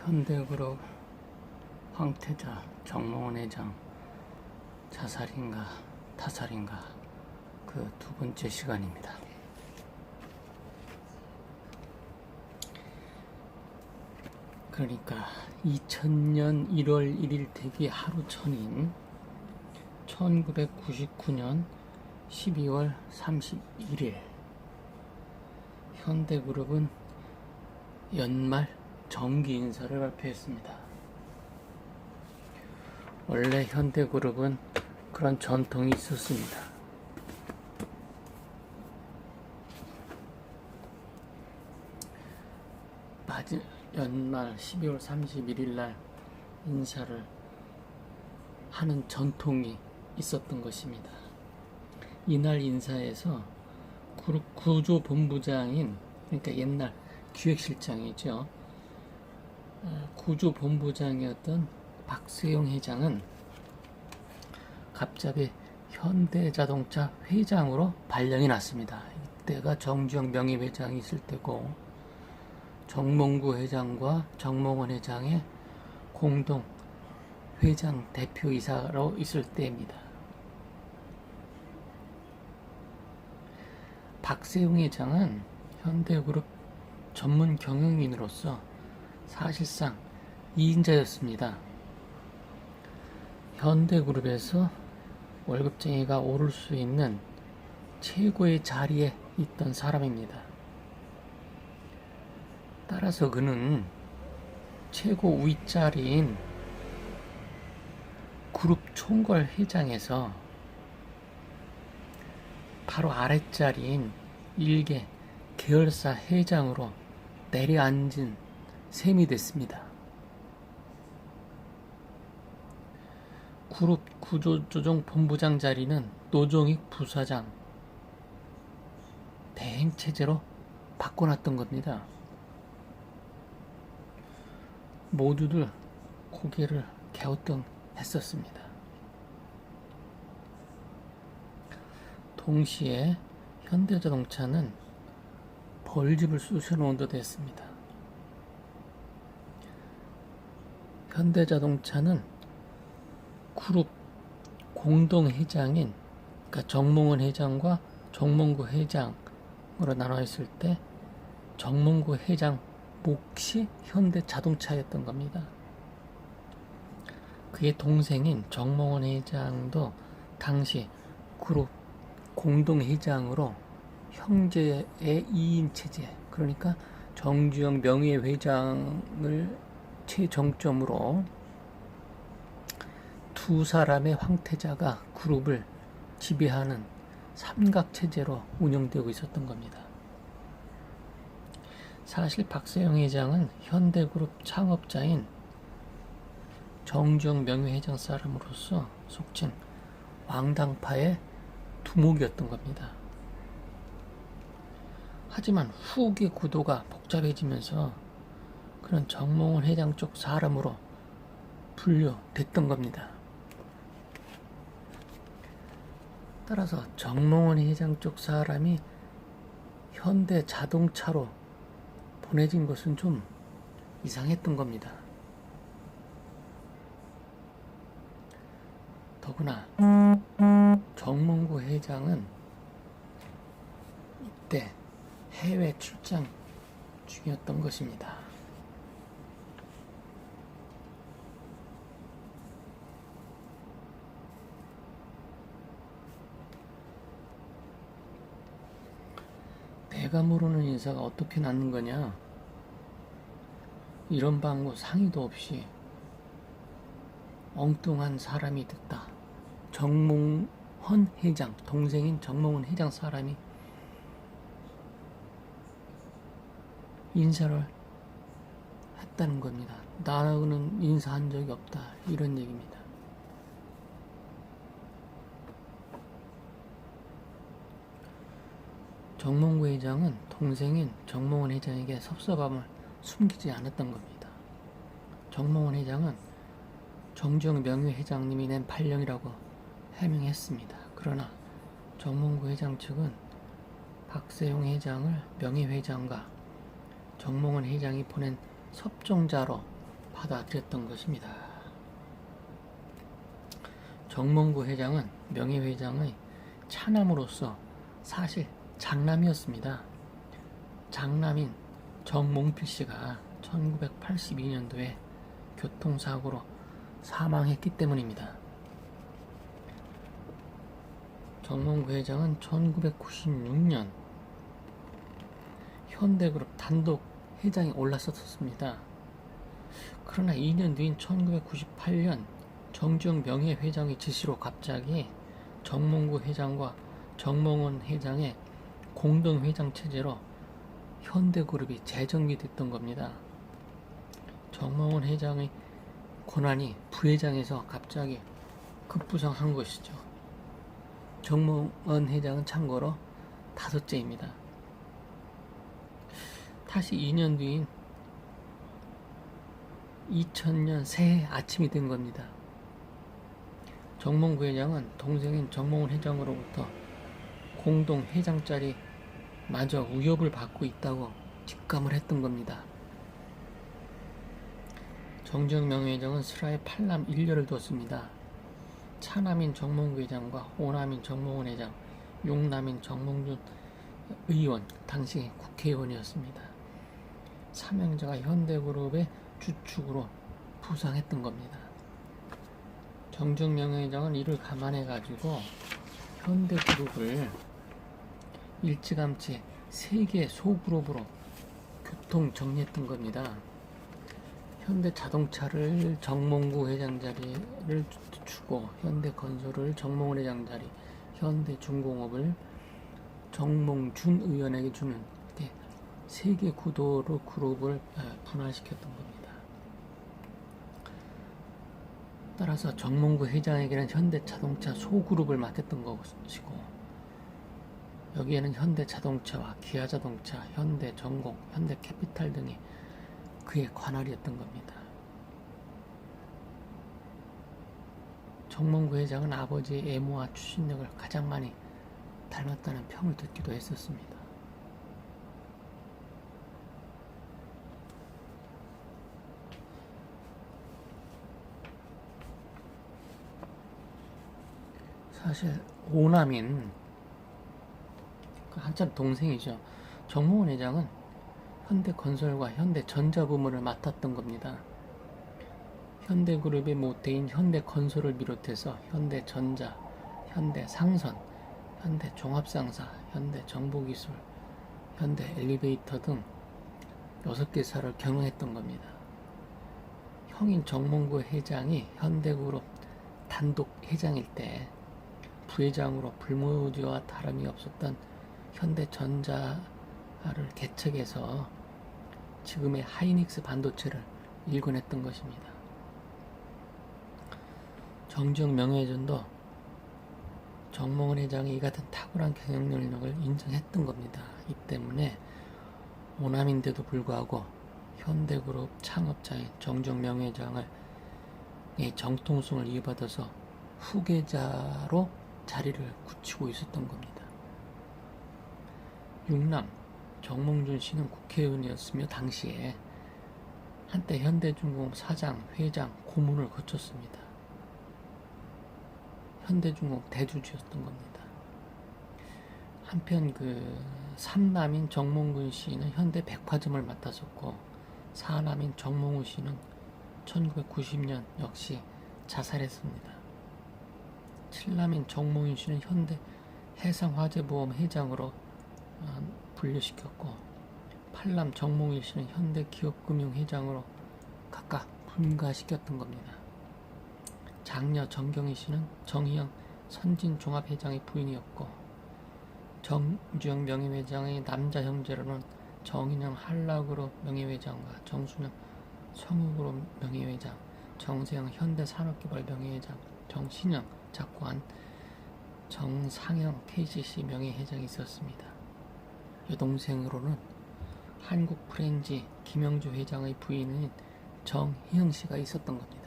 현대그룹 황태자 정몽원 회장 자살인가 타살인가 그 두 번째 시간입니다. 그러니까 2000년 1월 1일 되기 하루 전인 1999년 12월 31일 현대그룹은 연말 정기 인사를 발표했습니다. 원래 현대그룹은 그런 전통이 있었습니다. 연말 12월 31일 날 인사를 하는 전통이 있었던 것입니다. 이날 인사에서 그룹 구조본부장인, 그러니까 옛날 기획실장이죠, 구조본부장이었던 박세용 회장은 갑자기 현대자동차 회장으로 발령이 났습니다. 이때가 정주영 명예회장이 있을 때고 정몽구 회장과 정몽원 회장의 공동 회장 대표이사로 있을 때입니다. 박세용 회장은 현대그룹 전문 경영인으로서 사실상 2인자였습니다. 현대그룹에서 월급쟁이가 오를 수 있는 최고의 자리에 있던 사람입니다. 따라서 그는 최고 윗자리인 그룹 총괄 회장에서 바로 아랫자리인 일개 계열사 회장으로 내려앉은 셈이 됐습니다. 그룹 구조조정본부장 자리는 노종익 부사장 대행체제로 바꿔놨던 겁니다. 모두들 고개를 갸우뚱했었습니다. 동시에 현대자동차는 벌집을 쑤셔놓은 듯 했습니다. 현대자동차는 그룹 공동회장인, 그러니까 정몽원 회장과 정몽구 회장으로 나눠 있을 때 정몽구 회장 몫이 현대자동차였던 겁니다. 그의 동생인 정몽원 회장도 당시 그룹 공동회장으로 형제의 2인 체제, 그러니까 정주영 명예회장을 최정점으로 두 사람의 황태자가 그룹을 지배하는 삼각체제로 운영되고 있었던 겁니다. 사실 박세용 회장은 현대그룹 창업자인 정주영 명예회장 사람으로서 속칭 왕당파의 두목이었던 겁니다. 하지만 후기 구도가 복잡해지면서 그런 정몽원 회장 쪽 사람으로 분류됐던 겁니다. 따라서 정몽원 회장 쪽 사람이 현대자동차로 보내진 것은 좀 이상했던 겁니다. 더구나 정몽구 회장은 이때 해외 출장 중이었던 것입니다. 내가 모르는 인사가 어떻게 낳는 거냐, 이런 방구 상의도 없이 엉뚱한 사람이 됐다. 정몽헌 회장, 동생인 정몽원 회장 사람이 인사를 했다는 겁니다. 나는 인사한 적이 없다, 이런 얘기입니다. 정몽구 회장은 동생인 정몽원 회장에게 섭섭함을 숨기지 않았던 겁니다. 정몽원 회장은 정주영 명예회장님이 낸 발령이라고 해명했습니다. 그러나 정몽구 회장 측은 박세용 회장을 명예회장과 정몽원 회장이 보낸 섭정자로 받아들였던 것입니다. 정몽구 회장은 명예회장의 차남으로서 사실 장남이었습니다. 장남인 정몽필 씨가 1982년도에 교통사고로 사망했기 때문입니다. 정몽구 회장은 1996년 현대그룹 단독 회장에 올랐었습니다. 그러나 2년 뒤인 1998년 정주영 명예회장의 지시로 갑자기 정몽구 회장과 정몽원 회장의 공동회장 체제로 현대그룹이 재정비됐던 겁니다. 정몽원 회장의 권한이 부회장에서 갑자기 급부상한 것이죠. 정몽원 회장은 참고로 5째입니다. 다시 2년 뒤인 2000년 새해 아침이 된 겁니다. 정몽구 회장은 동생인 정몽원 회장으로부터 공동 회장 자리 마저 위협을 받고 있다고 직감을 했던 겁니다. 정주영 명예회장은 슬하에 8남 1녀를 뒀습니다. 차남인 정몽구 회장과 5남인 정몽원 회장, 6남인 정몽준 의원, 당시 국회의원이었습니다. 사명자가 현대그룹의 주축으로 부상했던 겁니다. 정주영 명예회장은 이를 감안해가지고 현대그룹을 일찌감치 3개 소그룹으로 교통 정리했던 겁니다. 현대자동차를 정몽구 회장 자리를 주고, 현대건설을 정몽원 회장 자리, 현대중공업을 정몽준 의원에게 주는 이렇게 3개 구도로 그룹을 분할시켰던 겁니다. 따라서 정몽구 회장에게는 현대자동차 소그룹을 맡겼던 것이고, 여기에는 현대자동차와 기아자동차, 현대전공, 현대캐피탈 등이 그의 관할이었던 겁니다. 정몽구 회장은 아버지의 애모와 추진력을 가장 많이 닮았다는 평을 듣기도 했었습니다. 사실 5남인 한참 동생이죠. 정몽원 회장은 현대건설과 현대전자 부문을 맡았던 겁니다. 현대그룹의 모태인 현대건설을 비롯해서 현대전자, 현대상선, 현대종합상사, 현대정보기술, 현대엘리베이터 등 6개사를 경영했던 겁니다. 형인 정몽구 회장이 현대그룹 단독 회장일 때 부회장으로 불모지와 다름이 없었던 현대전자를 개척해서 지금의 하이닉스 반도체를 일궈냈던 것입니다. 정주영 명예회장도 정몽원 회장이 이 같은 탁월한 경영 능력을 인정했던 겁니다. 이 때문에 오남인데도 불구하고 현대그룹 창업자인 정주영 명예회장을 정통성을 이어받아서 후계자로 자리를 굳히고 있었던 겁니다. 6남 정몽준 씨는 국회의원이었으며 당시에 한때 현대중공업 사장, 회장, 고문을 거쳤습니다. 현대중공업 대주주였던 겁니다. 한편 3남인 정몽근 씨는 현대백화점을 맡았었고, 4남인 정몽우 씨는 1990년 역시 자살했습니다. 7남인 정몽윤 씨는 현대 해상화재보험 회장으로 분류시켰고, 8남 정몽일 씨는 현대기업금융회장으로 각각 분가시켰던 겁니다. 장녀 정경희 씨는 정희영 선진종합회장의 부인이었고, 정주영 명예회장의 남자 형제로는 정인영 한라그룹 명예회장과 정순영 성우그룹 명예회장, 정세영 현대산업개발 명예회장, 정신영 작고한 정상영 KCC 명예회장이 있었습니다. 여동생으로는 한국프렌지 김영주 회장의 부인인 정희영 씨가 있었던 겁니다.